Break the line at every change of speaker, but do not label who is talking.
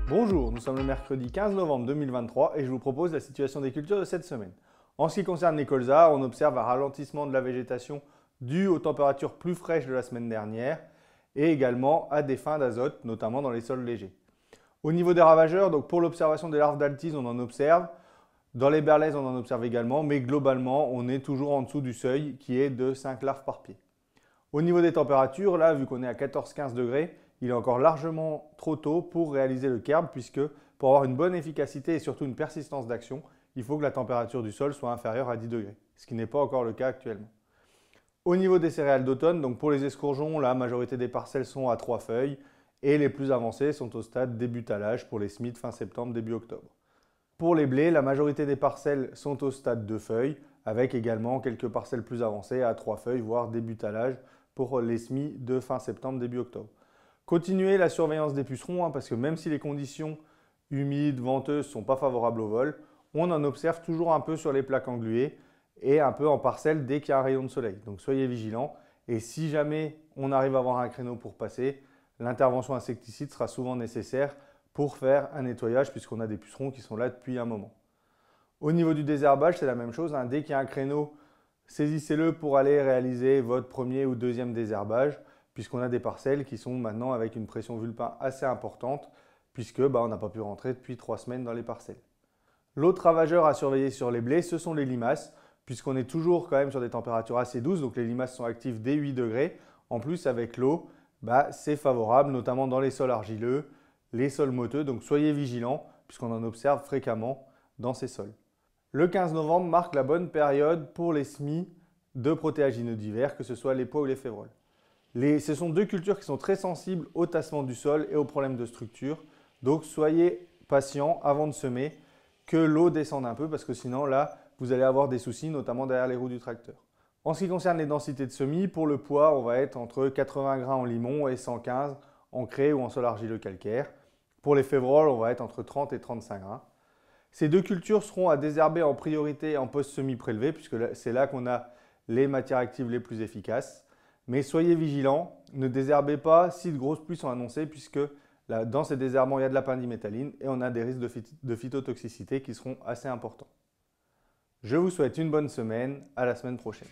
Bonjour, nous sommes le mercredi 15 novembre 2023 et je vous propose la situation des cultures de cette semaine. En ce qui concerne les colzas, on observe un ralentissement de la végétation dû aux températures plus fraîches de la semaine dernière et également à des fins d'azote, notamment dans les sols légers. Au niveau des ravageurs, donc pour l'observation des larves d'altise, on en observe. Dans les berlaises, on en observe également, mais globalement, on est toujours en dessous du seuil qui est de 5 larves par pied. Au niveau des températures, là, vu qu'on est à 14-15 degrés, il est encore largement trop tôt pour réaliser le kerb, puisque pour avoir une bonne efficacité et surtout une persistance d'action, il faut que la température du sol soit inférieure à 10 degrés, ce qui n'est pas encore le cas actuellement. Au niveau des céréales d'automne, donc pour les escourgeons, la majorité des parcelles sont à 3 feuilles et les plus avancées sont au stade début talage pour les semis fin septembre, début octobre. Pour les blés, la majorité des parcelles sont au stade de feuilles, avec également quelques parcelles plus avancées à 3 feuilles, voire début talage pour les semis de fin septembre, début octobre. Continuez la surveillance des pucerons, parce que même si les conditions humides, venteuses ne sont pas favorables au vol, on en observe toujours un peu sur les plaques engluées et un peu en parcelle dès qu'il y a un rayon de soleil. Donc soyez vigilants et si jamais on arrive à avoir un créneau pour passer, l'intervention insecticide sera souvent nécessaire pour faire un nettoyage puisqu'on a des pucerons qui sont là depuis un moment. Au niveau du désherbage, c'est la même chose. Dès qu'il y a un créneau, saisissez-le pour aller réaliser votre premier ou deuxième désherbage puisqu'on a des parcelles qui sont maintenant avec une pression vulpin assez importante puisque on n'a pas pu rentrer depuis 3 semaines dans les parcelles. L'autre ravageur à surveiller sur les blés, ce sont les limaces puisqu'on est toujours quand même sur des températures assez douces, donc les limaces sont actives dès 8 degrés. En plus, avec l'eau, c'est favorable, notamment dans les sols argileux, les sols motteux, donc soyez vigilants puisqu'on en observe fréquemment dans ces sols. Le 15 novembre marque la bonne période pour les semis de protéagineux divers, que ce soit les pois ou les févroles. Ce sont deux cultures qui sont très sensibles au tassement du sol et aux problèmes de structure, donc soyez patients avant de semer, que l'eau descende un peu parce que sinon là, vous allez avoir des soucis, notamment derrière les roues du tracteur. En ce qui concerne les densités de semis, pour le pois, on va être entre 80 grains en limon et 115 en craie ou en sol argileux calcaire. Pour les févroles, on va être entre 30 et 35 grains. Ces deux cultures seront à désherber en priorité en post-semis prélevé, puisque c'est là qu'on a les matières actives les plus efficaces. Mais soyez vigilants, ne désherbez pas si de grosses pluies sont annoncées, puisque dans ces désherbements, il y a de la pendimétalline et on a des risques de phytotoxicité qui seront assez importants. Je vous souhaite une bonne semaine, à la semaine prochaine.